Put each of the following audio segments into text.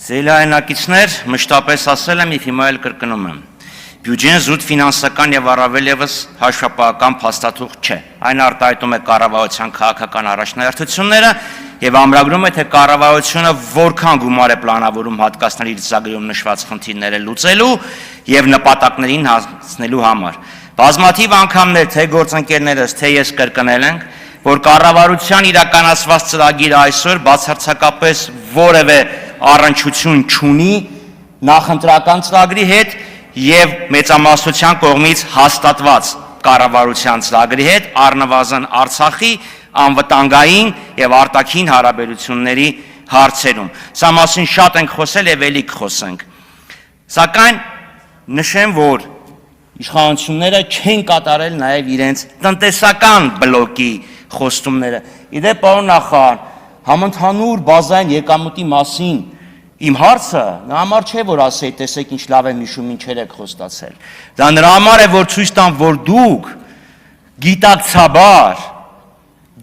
Զելայնակիցներ, մշտապես ասել եմ և հիմա էլ կրկնում եմ, բյուջեն զուտ ֆինանսական և առավել ևս հաշվապահական փաստաթուղթ չէ, այն արտահայտում է կառավարության քաղաքական առաջնահերթությունները և ամրագրում է, թե կառավարությունը որքան գումար է պլանավորում հատկացնել իր ծրագրում նշված խնդիրները լուծելու և նպատակներին հասնելու համար։ Բազմաթիվ անգամներ թե գործընկերներս, թե ես կրկնել ենք, որ կառավարության իրականացված ծրագիրը այսօր բացարձակապես որևէ առնչություն չունի նախընտրական ծրագրի հետ և մեծամասնության կողմից հաստատված կառավարության ծրագրի հետ, առնվազն Արցախի անվտանգային և արտաքին հարաբերությունների հարցերում։ Սա մասին շատ ենք խոսել և էլի կխոսենք։ Սակայն նշեմ, որ իշխանությունները չեն կատարել նաև իրենց տնտեսական բլոկի խոստումները։ Իդեպ, պարոն նախարար, համընդհանուր բազային եկամուտի մասին իմ հարցը նրա համար չէ, որ ասեի, տեսեք ինչ լավ եմ հիշում, ինչեր եք խոստացել։ Դա նրա համար է, որ ցույց տամ, որ դուք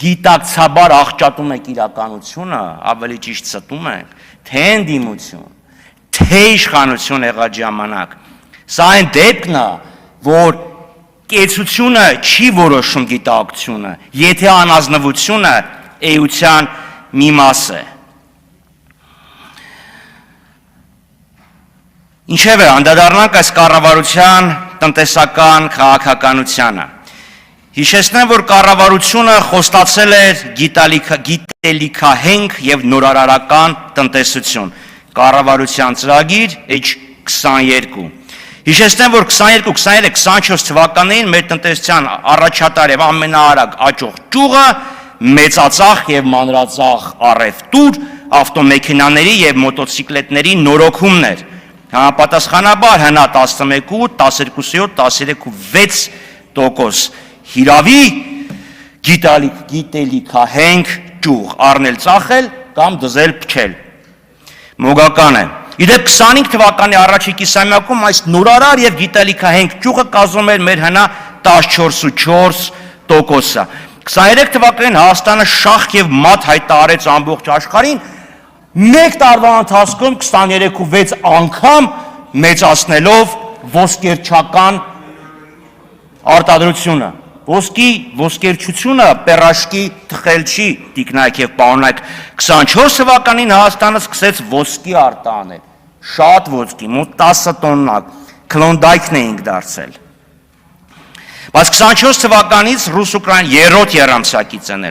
գիտակցաբար աղճատում եք իրականությունը, ավելի ճիշտ ստում եք, թե ընդդիմություն, թե իշխանություն եղած ժամանակ։ Սա այն դեպքն է, որ կեցությունը չի որոշում գիտակցությունը, եթե անազնվությունը էության մի մաս է։ Ինչևէ, անդրադառնանք այս կառավարության տնտեսական քաղաքականությանը։ Հիշեցնեմ, որ կառավարությունը խոստացել էր գիտելիքահենք և նորարարական տնտեսություն, կառավարության ծրագիր H22։ Հիշեցնեմ, որ 22-23-24 թվականներին մեր տնտեսության առաջատար և ամենաարագ աճող ճյուղը մեծածախ և մանրածախ առևտուր, ավտոմեքենաների և մոտոցիկլետների նորոգումն էր։ Համապատասխանաբար հնա 11, 12, 13.6%, հիրավի գիտելիքահենք ճյուղ, առնել ծախել կամ դզել փչել։ Մոգական է։ Իդեպ 25 թվականի առաջին կիսամյակում այս նորարար և գիտելիքահենք ճյուղը կազմում էր մեր հնա 14.4%-ը։ 23 թվականին Հայաստանը շախ և մատ հայտարարեց ամբողջ աշխարհին, մեկ տարվա ընթացքում 23.6 անգամ մեծացնելով ոսկերչական արտադրությունը։ Ոսկերչությունը պեռաշկի թխելչի տիկնայք և պարոնայք, 24 թվականին Հայաստանը սկսեց ոսկի արտահանել, շատ ոսկի, մոտ 10 տոննա, քլոնդայքն էինք դարձել։ Բայց 24 թվականից Ռուս-Ուկրաինան երրորդ եռամսյակից են։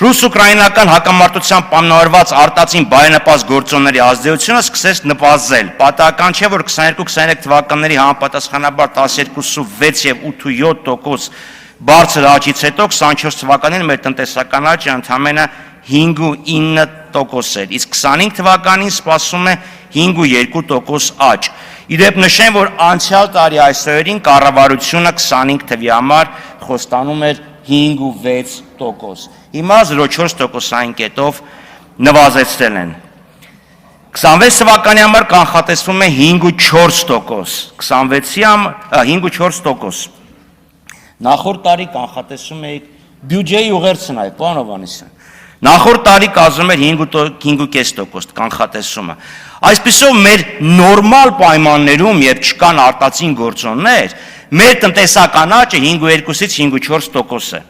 Ռուս-ուկրաինական հակամարտությամբ պայմանավորված արտածին բարենպաստ գործոնների ազդեցությունը սկսեց նվազել։ Պատահական չէ, որ 22-23 թվականների համապատասխանաբար 12.6 և 8.7% բարձր աճից հետո 24 թվականին մեր տնտեսական աճը ընդամենը 5.9% էր, իսկ 25 թվականին սպասվում է 5.2% աճ։ Իդեպ նշեմ, որ անցյալ տարի այս օրերին կառավարությունը 25 թվականի համար խոստանում էր 5.6%։ Հիմա 0.4%-ային կետով նվազեցրել են։ 26 թվականի համար կանխատեսվում է 5.4%, 5.4%։ Նախորդ տարի կանխատեսում էիք բյուջեի ուղերձն այ, պարոն Հովհաննիսյան։ Նախորդ տարի կազմում էր 5.5% կանխատեսումը։ Այսպիսով մեր նորմալ պայմաններում, երբ չկան արտածին գործոններ, մեր տնտեսական աճը 5.2-ից 5.4% է։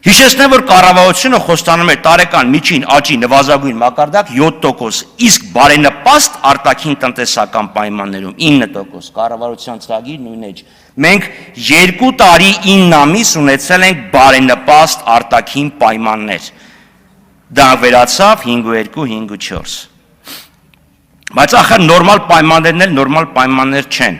Հիշեցնեմ, որ կառավարությունը խոստանում էր տարեկան միջին աճի նվազագույն մակարդակ 7%, իսկ բարենպաստ արտաքին տնտեսական պայմաններում 9%, կառավարության ծրագիրը նույնն է։ Մենք 2 տարի 9 ամիս ունեցել ենք բարենպաստ արտաքին պայմաններ։ Դա վերացավ 5.2-5.4։ Բայց ախր նորմալ պայմաններն էլ նորմալ պայմաններ չեն։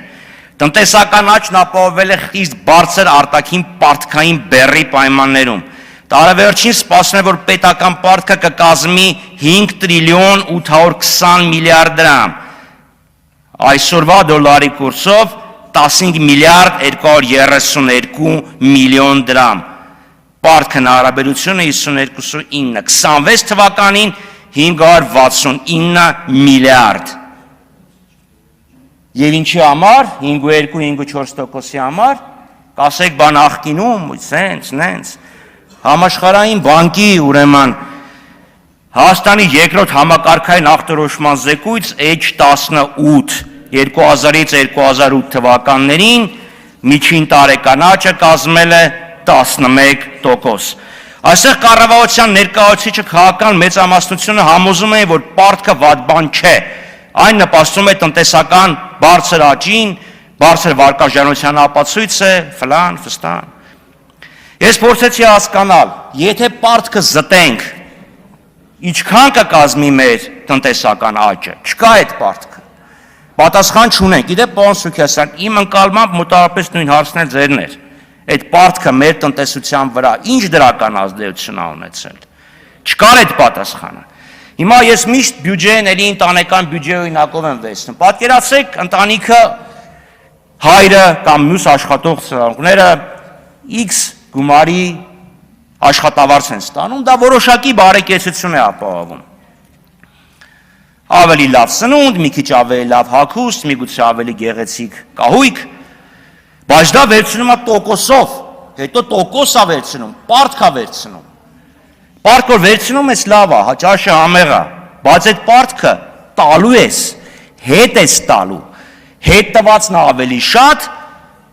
Տնտեսական աճն ապահովել է խիստ բարձր արտաքին պարտքային բեռի պայմաններում։ Տարեվերջին սպասվում է, որ պետական պարտքը կկազմի 5 տրիլիոն 820 միլիարդ դրամ։ Այսօրվա դոլարի կուրսով 15 միլիարդ 232 միլիոն դրամ։ Պարտքն հարաբերությունը 52.9, 26 թվականին 569 միլիարդ։ Եվ ինչի համար, 5.2-5.4%-ի համար, կասեք բան աղկինում, սենց, նենց, համաշխարհային բանկի ուրեմն Հայաստանի երկրորդ համակարգային ախտորոշման զեկույց H18 2000-ից 2008 թվականներին միջին տարեկան աճը կազմել է 11%։ Այստեղ կառավարության ներկայացուցիչը քաղաքական մեծամասնությունը համոզում են, որ պարտքը վատ բան չէ, այն նպաստում է տնտեսական բարձր աճին, բարձր վարկաժանության ապացույց է, ֆլան, ֆստան։ Ես փորձեցի հասկանալ, եթե պարտքը զտենք, ինչքան կկազմի մեր տնտեսական աճը, չկա այդ պարտքը։ Պատասխան չունենք, գիտեք, պարոն Սուքիասյան, իմ ընկալմամբ մոտավորապես նույն հարցն էլ ձերն էր։ Այդ պարտքը մեր տնտեսության վրա ինչ դրական ազդեցություն ա ունեցել։ Չկար այդ պատասխանը։ Հիմա ես միշտ բյուջեն, էլի ընտանեկան բյուջե օրինակով եմ վերցնում։ Պատկերացրեք, ընտանիքը հայրը կամ մյուս աշխատող ծնողները X գումարի աշխատավարձ են ստանում, դա որոշակի բարեկեցություն է ապահովում։ Ավելի լավ սնունդ, մի քիչ ավելի լավ հագուստ, միգուցե ավելի գեղեցիկ կահույք, բայց դա վերցնում է տոկոսով, հետո տոկոս է վերցնում, պարտք է վերցնում։ Պարտք որ վերցնում ես լավ է, ճաշը համեղ է, բայց այդ պարտքը տալու ես, հետ ես տալու, հետ տվածն ավելի շատ,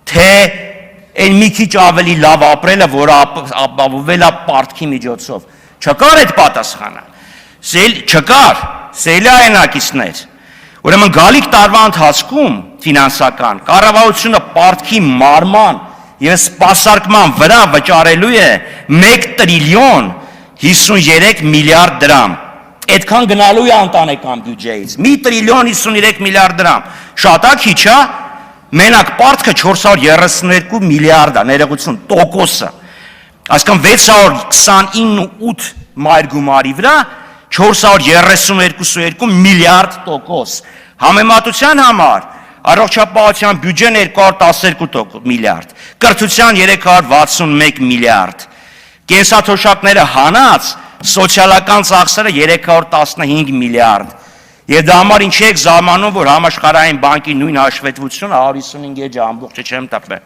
թե այն մի քիչ ավելի լավ ապրելը, որը ապահովել է պարտքի միջոցով։ Չկար այդ պատասխանը, չկար, սելի այնակիցներ։ Ուրեմն գալիք տարվա ընթացքում ֆինանսական կառավարությունը պարտքի մարման եւ սպասարկման վրա վճարելու է 1 տրիլիոն 53 միլիարդ դրամ։ Այդքան գնալու է ընտանեկան բյուջեից։ 1 տրիլիոն 53 միլիարդ դրամ։ Շատ է, քիչ է։ Մենակ պարտքը 432 միլիարդ է, ներողություն, տոկոսը։ Այսինքն 629.8 մայր գումարի վրա 432 միլիարդ տոկոս։ Համեմատության համար առողջապահության բյուջեն 212 միլիարդ, կրթության 361 միլիարդ, կենսաթոշակները հանած սոցիալական ծախսերը 315 միլիարդ։ Եվ դա համար ինչի եք զարմանում, որ համաշխարհային բանկի նույն հաշվետվությունը 155 էջ ամբողջը չեմ տպել։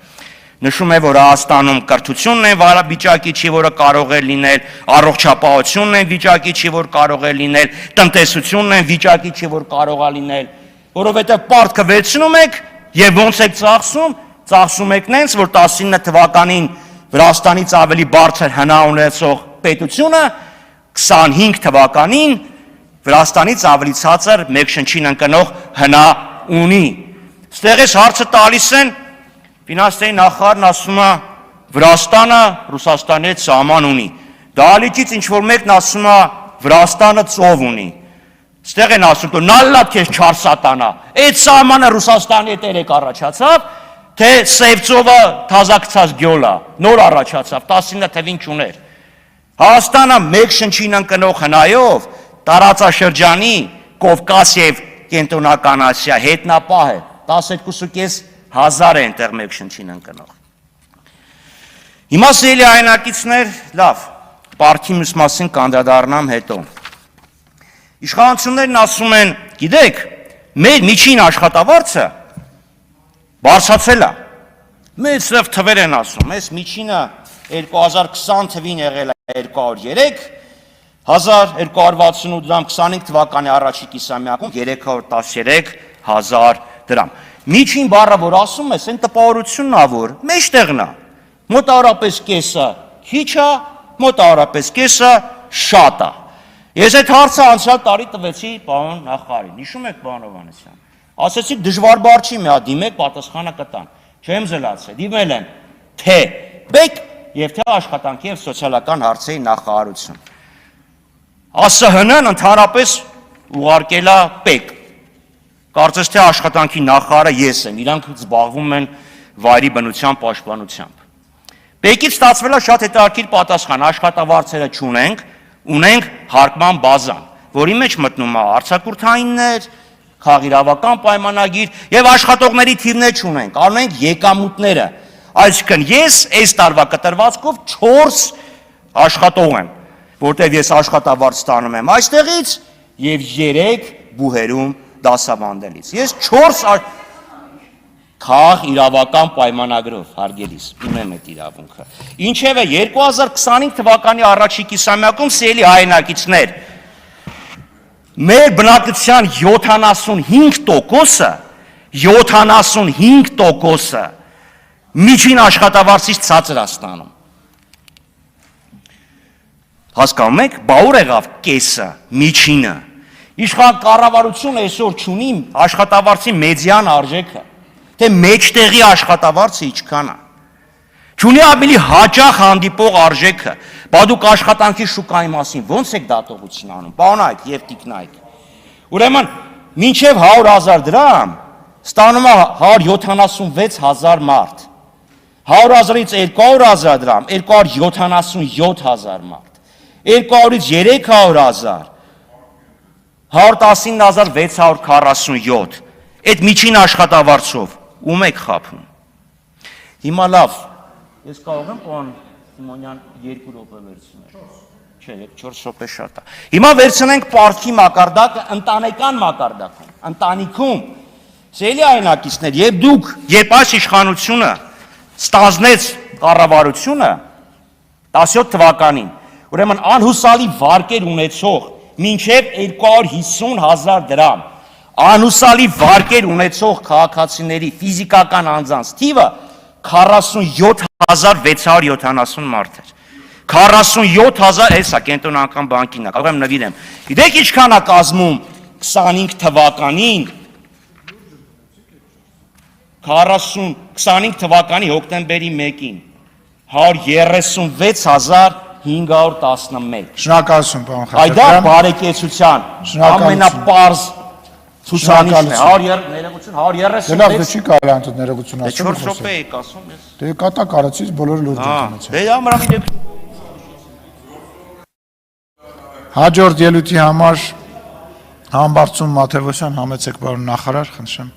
Նշում է, որ Հայաստանում կրթությունն է վիճակի չի, որը կարող է լինել, առողջապահությունն է վիճակի չի, որ կարող է լինել, տնտեսությունն է վիճակի չի, որ կարող է լինել, որովհետև պարտքը վերցնում եք եւ ոնց եք ծախսում եք նենց, որ 19 թվականին Վրաստանից ավելի բարձր հնա ունեցող պետությունը 25 թվականին Վրաստանից ավելի ցածր մեկ շնչին ընկնող հնա ունի։ Ստեղ էս հարցը տալիս են Ֆինանսների նախարարն ասում է Վրաստանը Ռուսաստանի հետ սահման ունի։ Դահլիճից ինչ որ մեկն ասում է Վրաստանը ծով ունի։ Ստեղ են ասում որ նալլա քեզ չար սատանա։ Այդ սահմանը Ռուսաստանի հետ երեք առաջացավ, թե Սևծովը թազակցած գյոլա, նոր առաջացավ, 19 թվին չուներ։ Հայաստանը մեկ շնչին ընկնող հնայով տարածաշրջանի Կովկաս եւ Կենտրոնական Ասիա հետնապահ է 12.5 հազար է այնտեղ մեկ շնչին ընկնող։ Հիմա սիրելի հայրենակիցներ, լավ, պարտքի մյուս մասին կանդրադառնամ հետո։ Իշխանություններն ասում են, գիտեք, մեր միջին աշխատավարձը բարձրացել է։ Մեծ թվեր են ասում, այս միջինը 2020 թվին եղել է 203, 1268 դրամ, 25 թվականի առաջի կիսամյակում 313,000 դրամ։ Միջին բառը, որ ասում ես, այն տպավորությունն ա, որ մեջտեղն է, մոտավորապես կեսը քիչ է, մոտավորապես կեսը շատ է։ Ես այդ հարցը անցյալ տարի տվեցի պարոն նախարարին, հիշում եք պարոն Հովհաննիսյան, ասեցի դժվար բառ չի, մի հատ դիմեք, պատասխանը կտան, չեմ զլացել, դիմել եմ թե ՊԵԿ եւ թե աշխատանքի եւ սոցիալական հարցերի նախարարություն։ ԱՍՀՆ-ն ընդհանրապես ուղարկել է ՊԵԿ։ Կարծես թե աշխատանքի նախարարը ես եմ, իրանք զբաղվում են վայրի բնության պաշտպանությամբ։ ՊԵԿ-ից ստացվել է շատ հետաքրքիր պատասխան, աշխատավարձերը չունենք, ունենք հարկման բազան, որի մեջ մտնում է արձակուրդայիններ, քաղաքական պայմանագիր եւ աշխատողների թիվներ չունենք, առնենք եկամուտները։ Այսինքն ես այս տարվա կտրվածքով 4 աշխատող եմ, որտեղ ես աշխատավարձ ստանում եմ այստեղից եւ 3 բուհերում դասավանդելից։ Ես 4 քաղաք իրավական պայմանագրով հարգելիս ունեմ այդ իրավունքը։ Ինչևէ 2025 թվականի առաջի կիսամյակում սիրելի հայրենակիցներ, Մեր բնակչության 75%-ը միջին աշխատավարձից ցածր է ստանում։ Հասկանում եք, բա ուր եղավ կեսը, միջինը։ Իշխան կառավարությունը այսօր չունի աշխատավարձի մեդիան արժեքը, թե մեջտեղի աշխատավարձը ինչքան է։ Չունի ավելի հաճախ հանդիպող արժեքը, բա դուք աշխատանքի շուկայի մասին ո՞նց եք դատողություն անում, պարոնայք եւ տիկնայք։ Ուրեմն, մինչև 100,000 դրամ ստանում է 176,000 մարդ, 100,000-ից 200,000 դրամ 277,000 մարդ, 200-ից 300,000 119,647, այդ միջին աշխատավարձով ում եք խաբում։ Հիմա լավ, ես կարող եմ պարոն Սիմոնյան 2 րոպե վերցնել։ Չէ, 4 րոպե շատ է։ Հիմա վերցնենք պարտքի մակարդակը ընտանեկան մակարդակում, ընտանիքում։ Սիրելի հայրենակիցներ, երբ այս իշխանությունը ստանձնեց կառավարությունը 17 թվականին, ուրեմն անհուսալի վարկեր ունեցող մինչև 250,000 դրամ անհուսալի վարկեր ունեցող քաղաքացիների ֆիզիկական անձանց թիվը 47,670 մարդ էր։ 47,000, հեսա կենտրոնական բանկինն է, կարող եմ նվիրեմ։ Գիտեք ինչքան է կազմում 25 թվականին 25 թվականի հոկտեմբերի 1-ին 136,511։ Շնորհակալություն, պարոն Այդ դա բարեկեցության ամենապարզ ցուցանիշն է։ 130 Դե լավ, դե չի կարելի անտուտ ներողություն ասել։ 4 րոպե եք ասում ես։ Դե կատա կարացից բոլորը լուրջ ընդունեցին։ Դե ամրամի դեպք Հաջորդ ելույթի համար Համբարձում Մաթևոսյան համեցեք պարոն նախարար, խնդրեմ։